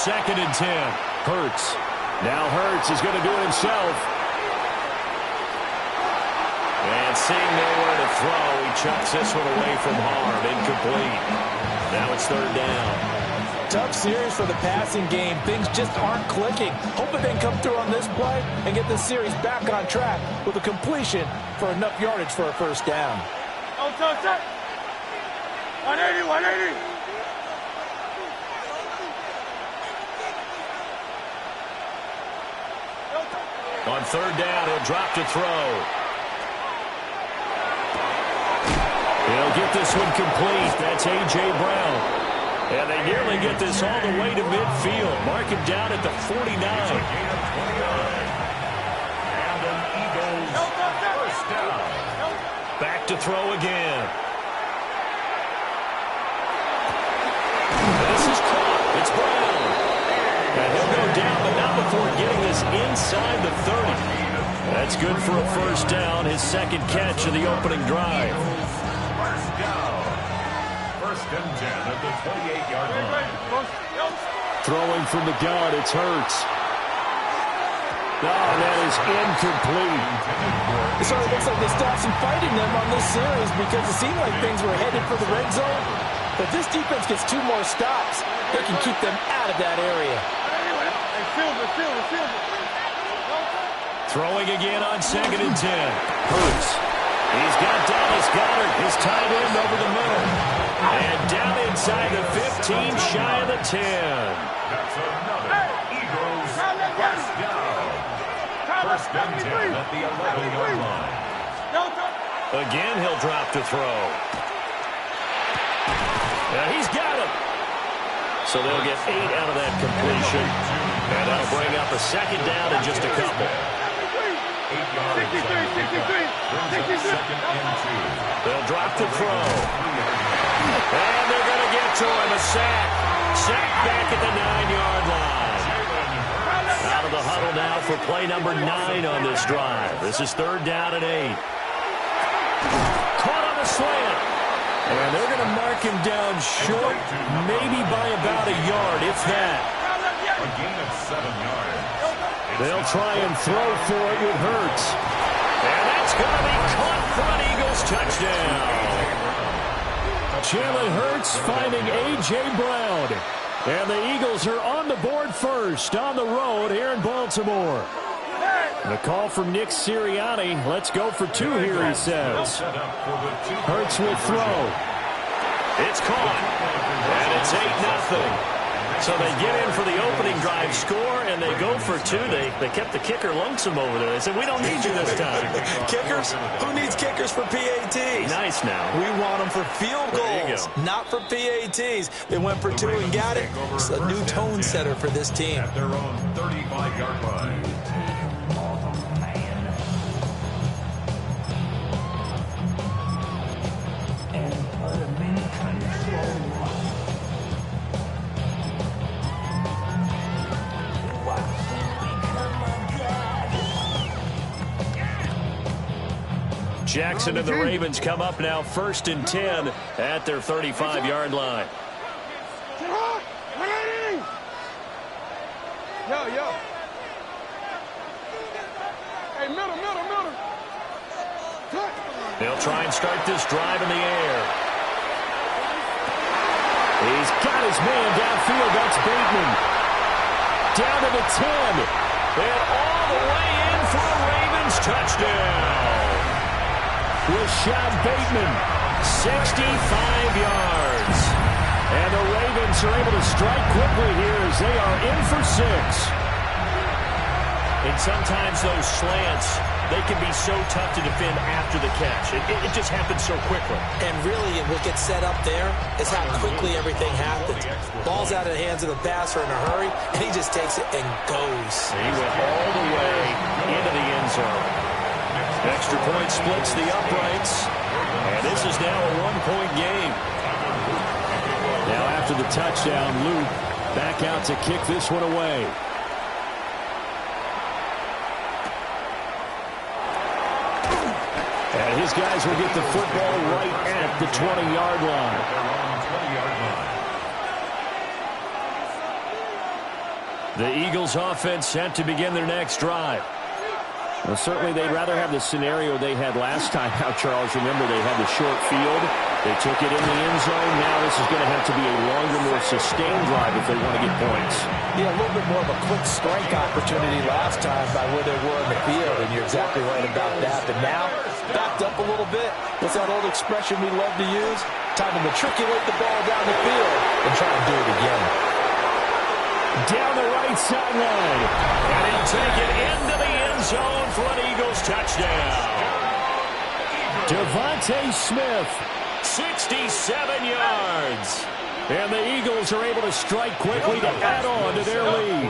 2nd and 10. Hurts. Now Hurts is going to do it himself. And seeing nowhere to throw, he chucks this one away from harm. Incomplete. Now it's 3rd down. Tough series for the passing game. Things just aren't clicking. Hoping they can come through on this play and get this series back on track with a completion for enough yardage for a 1st down. 180, 180. On 3rd down, he'll drop to throw. He'll get this one complete. That's A.J. Brown. And they nearly get this all the way to midfield. Mark him down at the 49. Back to throw again. This is caught. It's Brown. And he'll go down, but not before getting this inside the 30. That's good for a 1st down, his 2nd catch of the opening drive. 1st down. 1st and 10 at the 28-yard line. Throwing from the gun, it's Hurts. Oh, that is incomplete. It sort of looks like they stopped some fighting them on this series because it seemed like things were headed for the red zone. But this defense gets 2 more stops. They can keep them out of that area. Throwing again on 2nd and 10. Hurts. He's got Dallas Goedert, his tight end, over the middle. And down inside the 15, shy of the 10. That's another Eagles 1st down. 1st and 10 at the 11-yard line. Again, he'll drop to throw. Yeah, he's got him. So they'll get 8 out of that completion. And that'll bring up a 2nd down in just a couple. 8 yards. 63. They'll drop to throw. And they're going to get to him. A sack. Sack back at the 9-yard line. Out of the huddle now for play number 9 on this drive. This is 3rd down and 8. Caught on the slant. And they're going to mark him down short, maybe by about a yard, if that. A gain of 7 yards. They'll try and throw for it with Hurts. And that's going to be caught for an Eagles touchdown. Jalen Hurts finding A.J. Brown. And the Eagles are on the board first on the road here in Baltimore. The call from Nick Sirianni. Let's go for 2 here, he says. Hurts will throw. It's caught. And it's 8-0. So they get in for the opening drive score, and they go for 2. They kept the kicker lonesome over there. They said, we don't need you this time. Kickers? Who needs kickers for PATs? Nice now. We want them for field goals, not for PATs. They went for 2 and got it. It's a new tone setter for this team. At their own 35-yard line. Jackson and the Ravens come up now 1st and 10 at their 35-yard line. Yo. Hey, middle. They'll try and start this drive in the air. He's got his man downfield. That's Bateman. Down to the 10. And all the way in for a Ravens touchdown. Rashad Bateman, 65 yards. And the Ravens are able to strike quickly here as they are in for 6. And sometimes those slants, they can be so tough to defend after the catch. It just happens so quickly. And really, what gets set up there is how quickly everything happens. Ball's out of the hands of the passer in a hurry, and he just takes it and goes. He went all the way into the end zone. Extra point splits the uprights. And this is now a 1-point game. Now after the touchdown, Luke back out to kick this one away. And his guys will get the football right at the 20-yard line. The Eagles offense set to begin their next drive. Well, certainly they'd rather have the scenario they had last time out, Charles. Remember, they had the short field. They took it in the end zone. Now this is going to have to be a longer, more sustained drive if they want to get points. Yeah, a little bit more of a quick strike opportunity last time by where they were in the field, and you're exactly right about that. But now, backed up a little bit. What's that old expression we love to use? Time to matriculate the ball down the field and try and do it again. Down the right sideline. And he'll take it into the end zone for an Eagles touchdown. Devontae Smith, 67 yards. And the Eagles are able to strike quickly to add on to their lead.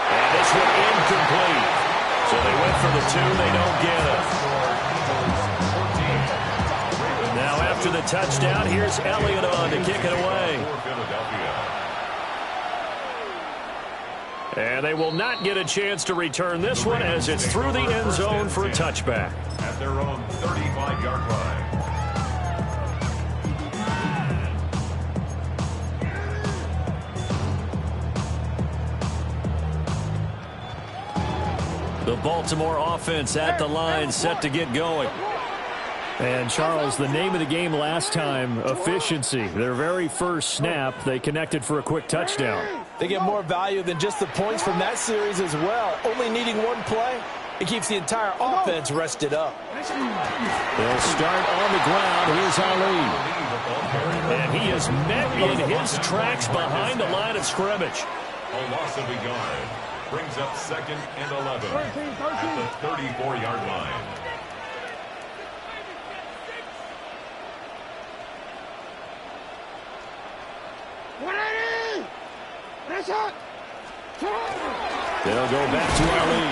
And this one incomplete. So they went for the 2. They don't get it. Now after the touchdown, here's Elliott on to kick it away. And they will not get a chance to return this one as it's through the end zone for a touchback. At their own 35-yard line. The Baltimore offense at the line, set to get going. And, Charles, the name of the game last time, efficiency. Their very first snap, they connected for a quick touchdown. They get more value than just the points from that series as well. Only needing one play, it keeps the entire offense rested up. They'll start on the ground. Here's Ali. And he is met in his tracks behind the line of scrimmage. A loss of a yard brings up 2nd and 11 at the 34-yard line. They'll go back to Ali.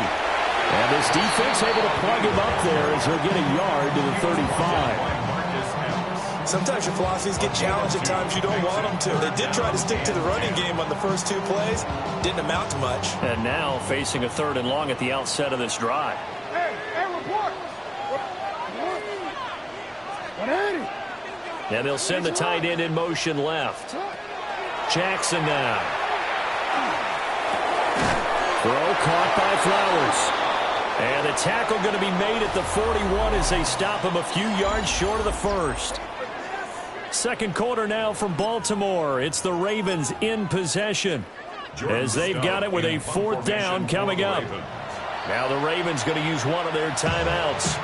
And this defense able to plug him up there as he'll get a yard to the 35. Sometimes your philosophies get challenged at times you don't want them to. They did try to stick to the running game on the first 2 plays. Didn't amount to much. And now facing a 3rd and long at the outset of this drive. Hey, report. And they'll send the tight end in motion left. Jackson now. Throw caught by Flowers. And the tackle going to be made at the 41 as they stop him a few yards short of the first. Second quarter now from Baltimore. It's the Ravens in possession as they've got it with a 4th down coming up. Now the Ravens going to use one of their timeouts.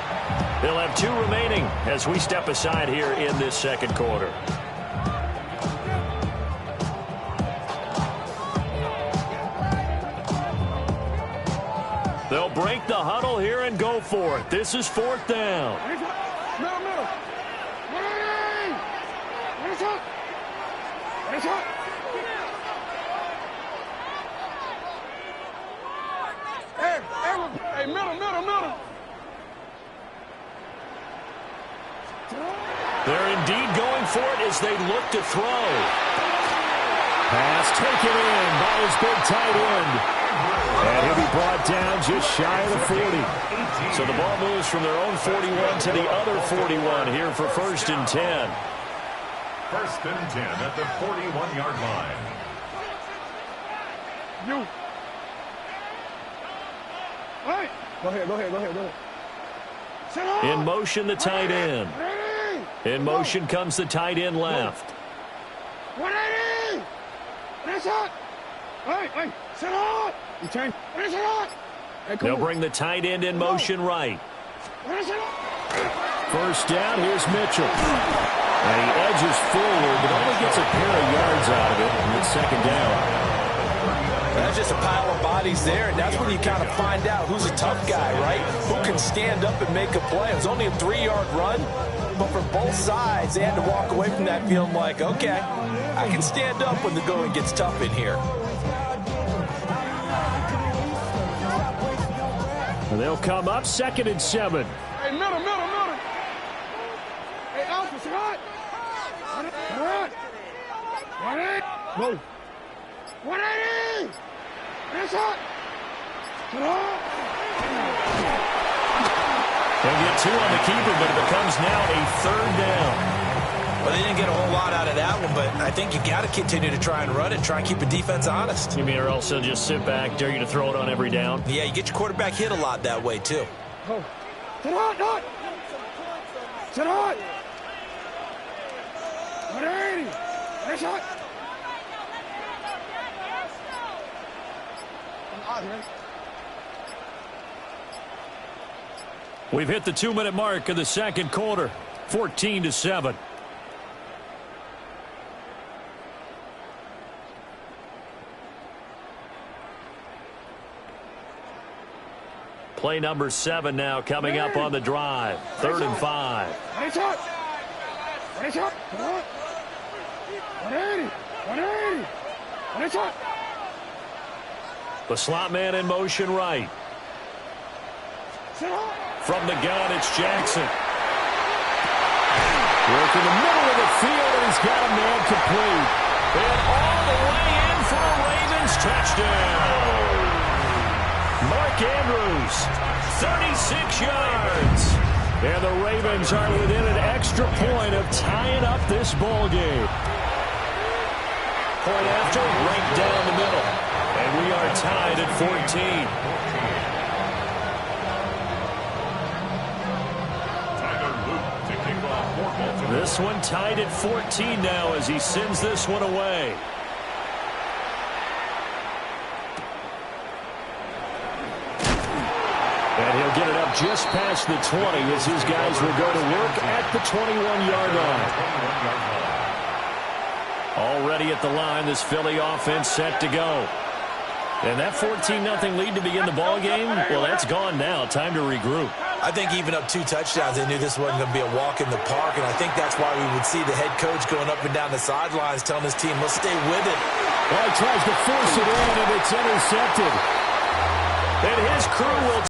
They'll have 2 remaining as we step aside here in this second quarter. They'll break the huddle here and go for it. This is 4th down. Hey, middle. They're indeed going for it as they look to throw. Pass taken in by his big tight end. And he'll be brought down just shy of the 40. So the ball moves from their own 41 to the other 41 here for 1st and 10. 1st and 10 at the 41-yard line. You. Hey. Go ahead. In motion, the tight end. In motion comes the tight end left. 180. Hey, sit on. They'll bring the tight end in motion right. First down, here's Mitchell. And he edges forward, but only gets a pair of yards out of it, and it's 2nd down. That's just a pile of bodies there, and that's when you kind of find out who's a tough guy, right? Who can stand up and make a play. It was only a 3-yard run, but for both sides, they had to walk away from that feeling like, okay, I can stand up when the going gets tough in here. They'll come up 2nd and 7. Hey, middle. Hey, Alpha, sit hot. Move. 180. That's hot. They'll get 2 on the keeper, but it becomes now a 3rd down. Well, they didn't get a whole lot out of that one, but I think you got to continue to try and run it, try and keep the defense honest. You mean or else they'll just sit back, dare you to throw it on every down? Yeah, you get your quarterback hit a lot that way, too. Oh. Sit hot, not. Sit hot. 180. Nice shot. We've hit the 2-minute mark of the second quarter. 14-7. Play number 7 now coming up on the drive. 3rd and 5. Nice shot. Nice shot. 180. 180. Nice shot. The slot man in motion right. From the gun, it's Jackson. Work in the middle of the field, and he's got a man complete. And all the way in for a Ravens touchdown. Mark Andrews, 36 yards. And the Ravens are within an extra point of tying up this ball game. Point after, right down the middle. And we are tied at 14. This one tied at 14 now as he sends this one away. And he'll get it up just past the 20 as his guys will go to work at the 21-yard line. Already at the line, this Philly offense set to go. And that 14-0 lead to begin the ball game, well, that's gone now. Time to regroup. I think even up 2 touchdowns, they knew this wasn't going to be a walk in the park, and I think that's why we would see the head coach going up and down the sidelines telling his team, let's stay with it. Well, he tries to force it in, and it's intercepted. And his crew will